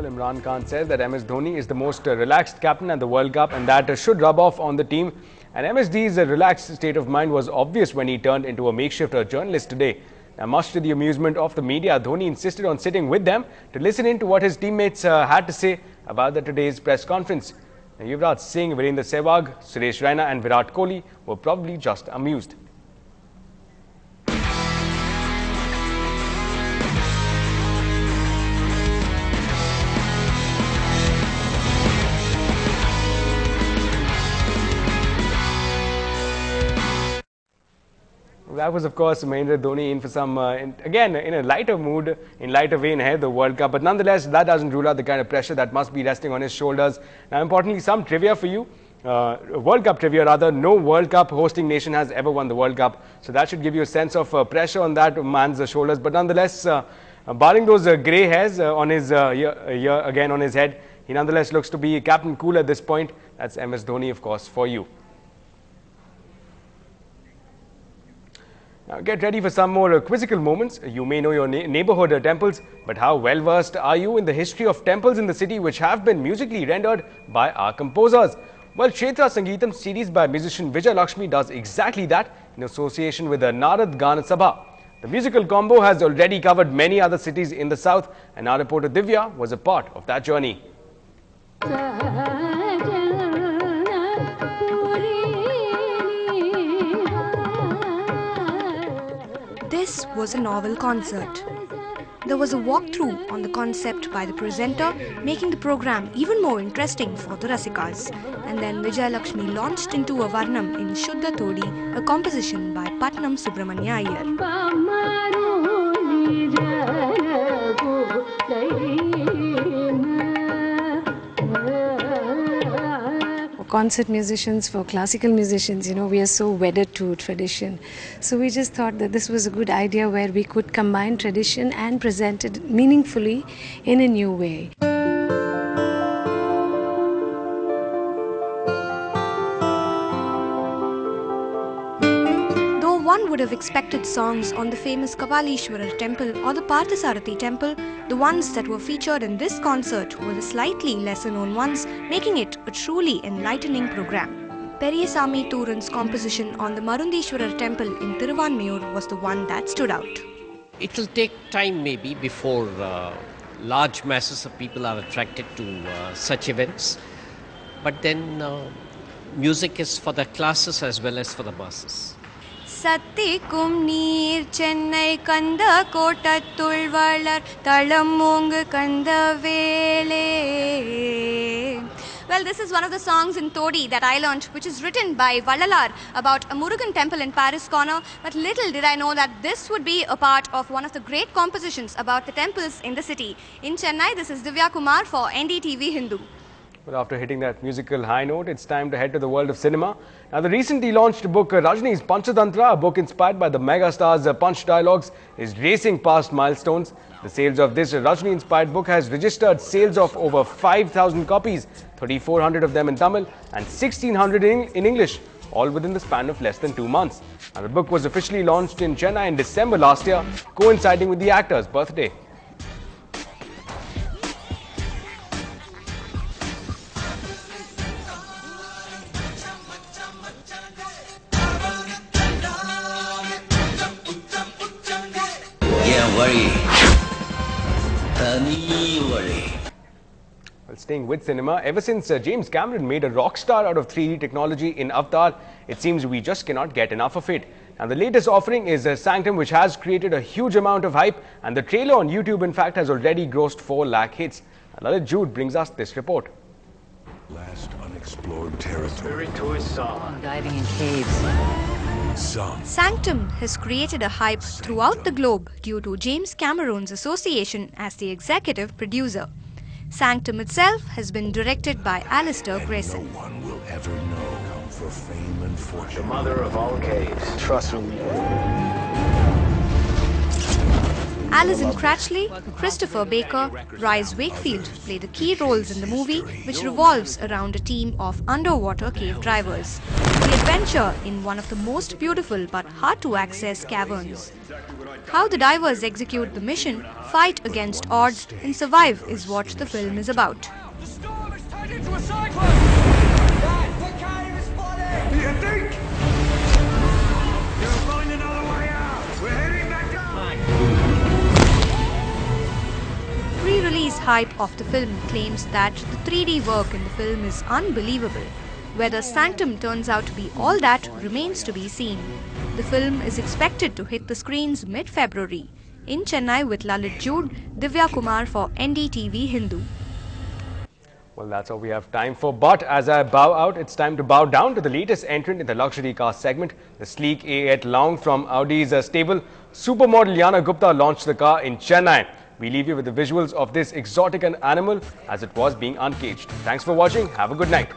Well, Imran Khan says that MS Dhoni is the most relaxed captain at the World Cup, and that should rub off on the team. And MSD's relaxed state of mind was obvious when he turned into a makeshift journalist today. Now, much to the amusement of the media, Dhoni insisted on sitting with them to listen in to what his teammates had to say about today's press conference. Now, Yuvraj Singh, Virendra Sehwag, Suresh Raina and Virat Kohli were probably just amused. That was, of course, Mahendra Dhoni in for some, again, in a lighter mood, in lighter vein ahead the World Cup. But nonetheless, that doesn't rule out the kind of pressure that must be resting on his shoulders. Now, importantly, some trivia for you. World Cup trivia, rather. No World Cup hosting nation has ever won the World Cup. So that should give you a sense of pressure on that man's shoulders. But nonetheless, barring those grey hairs on his again on his head, he nonetheless looks to be captain cool at this point. That's MS Dhoni, of course, for you. Now, get ready for some more quizzical moments. You may know your neighborhood temples, but how well versed are you in the history of temples in the city which have been musically rendered by our composers? Well, Kshetra Sangeetam series by musician Vijay Lakshmi does exactly that in association with the Narad Gana Sabha. The musical combo has already covered many other cities in the south, and our reporter Divya was a part of that journey. This was a novel concert. There was a walkthrough on the concept by the presenter, making the program even more interesting for the Rasikas. And then Vijay Lakshmi launched into a Varnam in Shuddha Todi, a composition by Patnam Subramanya Iyer. Concert musicians, for classical musicians, we are so wedded to tradition. So we just thought that this was a good idea where we could combine tradition and present it meaningfully in a new way. One would have expected songs on the famous Kapalishwara temple or the Parthasarathi temple. The ones that were featured in this concert were the slightly lesser known ones, making it a truly enlightening program. Periyasamy Thuran's composition on the Marundeshwarar temple in Thiruvanmayur was the one that stood out. It will take time maybe before large masses of people are attracted to such events. But then music is for the classes as well as for the masses. Sattikum neer Chennai kanda kotattul valar talam moongu kanda vele. Well, this is one of the songs in Todi that I learnt, which is written by Vallalar about a Murugan temple in Paris Corner. But little did I know that this would be a part of one of the great compositions about the temples in the city. In Chennai, this is Divya Kumar for NDTV Hindu. Well, after hitting that musical high note, it's time to head to the world of cinema. Now, the recently launched book Rajini's Panchatantra, a book inspired by the megastar's punch dialogues, is racing past milestones. The sales of this Rajini-inspired book has registered sales of over 5,000 copies, 3,400 of them in Tamil and 1,600 in English, all within the span of less than 2 months. Now, the book was officially launched in Chennai in December last year, coinciding with the actor's birthday. Well, staying with cinema, ever since James Cameron made a rock star out of 3D technology in Avatar, it seems we just cannot get enough of it. And the latest offering is Sanctum, which has created a huge amount of hype, and the trailer on YouTube, in fact, has already grossed 4 lakh hits. Lalit Jude brings us this report. Last unexplored territory. Diving in caves. Sanctum has created a hype throughout the globe due to James Cameron's association as the executive producer. Sanctum itself has been directed by Alistair Grayson. No one will ever know for fame and fortune. The mother of all caves. Trust me. Alison Cratchley, Christopher Baker, Rhys Wakefield play the key roles in the movie, which revolves around a team of underwater cave drivers. The adventure in one of the most beautiful but hard to access caverns. How the divers execute the mission, fight against odds and survive is what the film is about. The storm has turned into a cyclone! Dad, the cave is flooding! You think? You'll find another way out! We're heading back down! Pre-release hype of the film claims that the 3D work in the film is unbelievable. Whether Sanctum turns out to be all that remains to be seen. The film is expected to hit the screens mid-February. In Chennai with Lalit Jude, Divya Kumar for NDTV Hindu. Well, that's all we have time for. But as I bow out, it's time to bow down to the latest entrant in the luxury car segment, the sleek A8 Long from Audi's stable. Supermodel Yana Gupta launched the car in Chennai. We leave you with the visuals of this exotic animal as it was being uncaged. Thanks for watching. Have a good night.